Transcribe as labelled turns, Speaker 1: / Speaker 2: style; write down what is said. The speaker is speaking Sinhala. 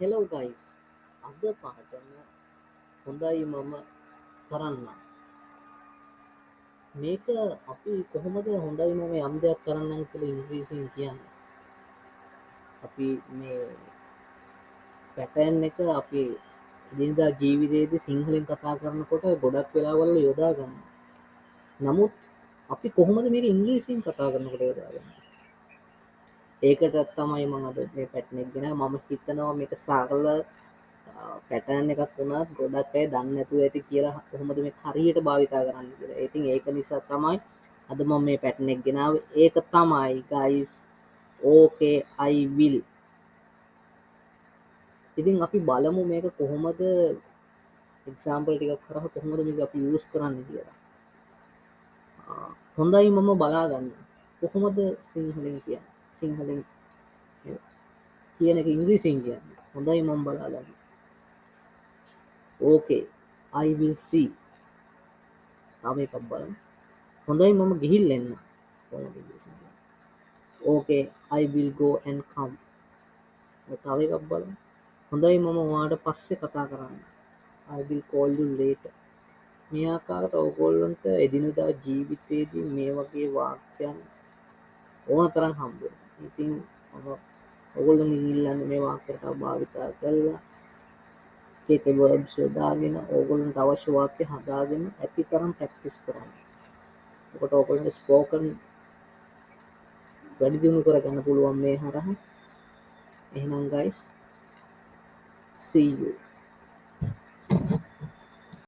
Speaker 1: Hello guys, අද පාඩම හොඳයි මම කරන්න. මේක අපි කොහොමද හොඳයි මම යම් දෙයක් කරන්නම් කියලා ඉංග්‍රීසියෙන් කියන්නේ. අපි මේ පැටර්න් එක අපි එදිනදා ජීවිතයේදී සිංහලෙන් කතා කරනකොට ගොඩක් වෙලාවල් යොදා ගන්නවා. නමුත් අපි කොහොමද මේක ඉංග්‍රීසියෙන් කතා කරනකොට යොදාගන්නේ? ඒකට තමයි මම අද මේ පැටර්න් එක ගෙන මම හිතනවා මේක සරල පැටර්න් එකක් වුණත් ගොඩක් අය දන්නේ නැතුව ඇති කියලා කොහොමද මේ හරියට භාවිතා කරන්න කියලා. ඉතින් ඒක නිසා තමයි අද මම මේ පැටර්න් එක ගෙනාවේ. ඒක තමයි guys okay I will. ඉතින් අපි බලමු මේක කොහොමද එක්සැම්පල් ටිකක් කරලා කොහොමද මේක අපි යූස් කරන්නේ කියලා. හොඳයි මම බලා ගන්න. කොහොමද සිංහලෙන් කියන්නේ? සිංහලෙන් කියන එක ඉංග්‍රීසියෙන් කියන්නේ. හොඳයි මම බලා ගන්න. okay I will see. තව එකක් බලමු. හොඳයි මම ගිහිල්ලා එන්න. කොහොමද ඉංග්‍රීසියෙන් කියන්නේ? okay I will go and come. තව එකක් බලමු. හොඳයි මම ඔයාලට පස්සේ කතා කරන්න. I will call you later. මේ ආකාරයට ඔයගොල්ලන්ට එදිනදා ජීවිතයේදී මේ වගේ වාක්‍යයන් ඕන තරම් හම්බ වෙනවා. ඉතින් මම ඔයගොල්ලන් ඉල්ලන්නේ මේ වාක්‍යයට භාවිතා කරලා ඒක verbs යොදාගෙන ඔයගොල්ලන්ට අවශ්‍ය වාක්‍ය හදාගෙන ඇති තරම් ප්‍රැක්ටිස් කරන්න. එතකොට ඔයගොල්ලන්ට ස්පෝකන් වැඩි දියුණු කරගන්න පුළුවන් මේ හරහා. එහෙනම් guys see you.